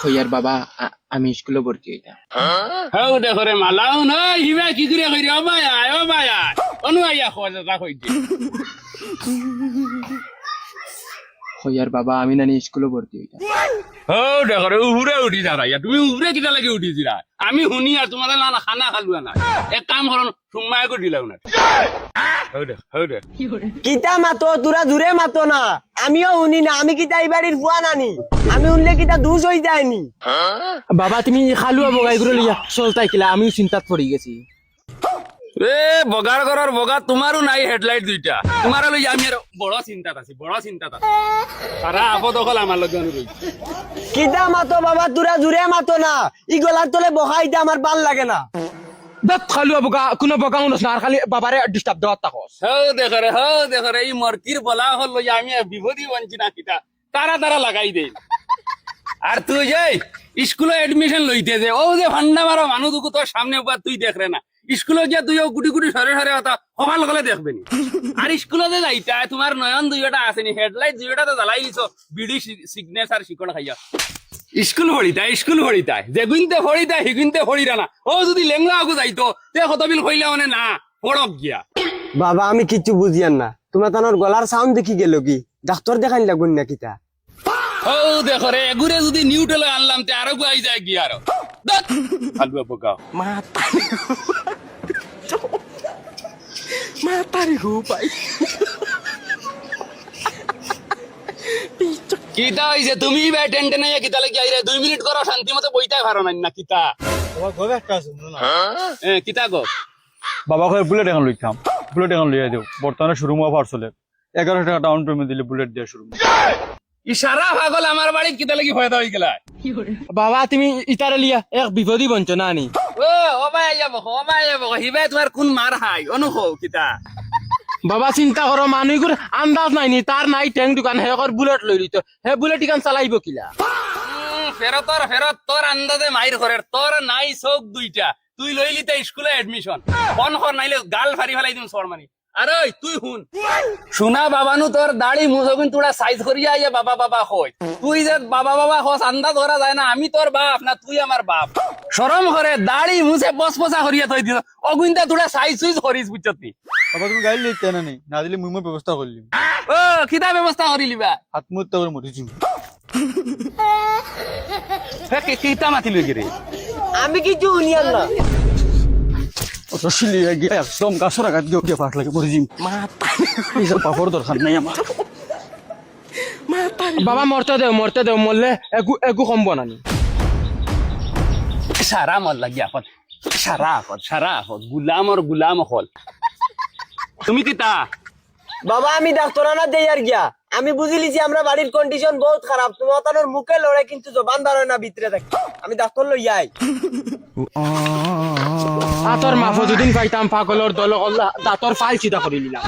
হইয়ার বাবা আমি স্কুলে ভর্তি হইতাম। হও দেখো রে মালাও নয় হিবা কি করে কইরে ও ভাই অনু আইয়া খোঁজা কইতে হইয়ার বাবা আমি নানি স্কুলে ভর্তি হইতাম। হও দেখো রে উড়ে উঠি দাঁড়াইয়া তুমি উড়ে কিটা লাগে উঠিছিলা আমি শুনি আর তোমাদের না খানা খালুয়া না এক কাম করো সুম্মায় করে দিলাও না হও দেখ কিতা মাতো তোরা জুড়ে মাতো না, আমিও শুনি না। আমি কিতা এই বাড়ির বুয়া নানি, আমি শুনলে কিতা দুষ হয়ে যায়নি। বাবা তুমি খালুয়া বগাই করে লইয়া চলতাই কিলা, আমিও চিন্তাত পড়ি গেছি। এ বগার ঘরের বগা তোমারও নাই হেডলাইট দুইটা, তোমারও লই আমি আর বড় চিন্তাত আছি সারা আপদ অকল আমার লগে অনুরোধ। কিতা মাতো বাবা তোরা জুড়ে মাতো না, ই গলার তলে বহাইতে আমার ভাল লাগে না। দেখ খালুয়া বগা কোনো বগা উনস না, আর খালি বাবারে ডিস্টার্ব দেওয়ার তাকস। হও দেখো রে এই মর্কির বলা হল লই আমি আর বিপদই বঞ্চি না কিটা তারা লাগাই দে। আর তুই যাই স্কুলে এডমিশন লইতে যে ও যে ভান্ডা মারা মানুষ তোর সামনে উপর তুই দেখ রে না, স্কুলে যে তুই গুটি গুটি সরে হতা সকাল সকালে দেখবে নি। আর স্কুলে যে যাইতা তোমার নয়ন দুইটা আসেনি, হেডলাইট দুইটা তো জ্বালাই দিছ বিডি সিগনেচার শিকড় খাইয়া স্কুল ভরিতাই যেগুনতে ভরিতাই হিগুনতে ভরিরা না। ও যদি লেঙ্গা আগু যাইতো তে কত বিল কইলে মানে না পড়ক গিয়া। বাবা আমি কিচ্ছু বুঝিয়ান না, তোমার তানোর গলার সাউন্ড দেখি গেল কি ডাক্তার দেখাইন লাগুন না কিতা। ও দেখো রে এগুরে যদি নিউট্রাল আনলাম তে আরো গাই যায় গিয়া আরো হালুয়া পোকা মাতারি গো পাই। কিতা হইছে তুমি ভাই টেনশন হইয়া কিতা লাগি আইরে 2 মিনিট করো শান্তি মতো বইতাই পারো না কিতা কিতা গো বাবা কয় বুলেট এখন লইতাম, বুলেট এখন লইয়া দেও। বর্তমানে শোরুম অফার চলে, 11 টাকা ডাউন পেমেন্ট দিলে বুলেট দিয়ে শুরু। ইশারা পাগল আমার বাড়ি কিতা লাগি ফায়দা হই গেলা। বাবা তুমি ইতারে লিয়া এক বিপদই বঞ্চ না নি। ও ভাই আইয়া বকো হিবাই তোমার কোন মার হাই অনুভব কিতা। বাবা চিন্তা করো মানুষগুর আন্দাজ নাই নি, তার নাই ট্যাঙ্ক দোকান হে বুলেট লই লিত, হে বুলেট ইকান চালাইব কিলা। ফেরত তোর আন্দাজে মাইর ঘরের তোর নাই চোখ দুইটা, তুই লইলি তা স্কুলে এডমিশন ফোন কর নাইলে গাল ফারি ফেলাই দিম সর মানি। আরে তুই শুন শোনা বাবানু তোর দাড়ি মুছবিন তোরা সাইজ করিয়া আইয়া বাবা কই, তুই যে বাবা হস আন্দাজ করা যায় না আমি তোর বাপ না তুই আমার বাপ। শরম করে দাড়ি মুছে পচপচা করিয়া থই দিছ অগুইন্দা তোরা সাইজ সুইজ করিস বুঝছতি। বাবা তুমি গাড়ি লইতে না নি, না দিলে মুই ব্যবস্থা করলি। ও কিতা ব্যবস্থা করিলিবা হাত মুত করে মরিছি। কিতা মাতি লই গেরে আমি কিছু শুনিয়ান না। রসিলি গিয়ে একদম গাছর আঘাত গিয়ে পাট লাগে মরিছি। এইসব পাপড় দরকার নাই আমার। বাবা মরতে দেও মরলে একু কমব নানি। সারা মত লাগিয়া আপদ সারা আপদ গুলাম হল তুমি কিতা। বাবা আমি ডাক্তার আনা দেই আর গিয়া, আমি বুঝিলিছি আমরা বাড়ির কন্ডিশন বহুত খারাপ, তোমার তানোর মুখে লড়ে কিন্তু জবান দাঁড়ে না ভিতরে থাকে, আমি ডাক্তার লই যাই। আতর মাফ যদিন পাইতাম পাগলর দল দাঁতর ফাইল চিতা করে নিলাম।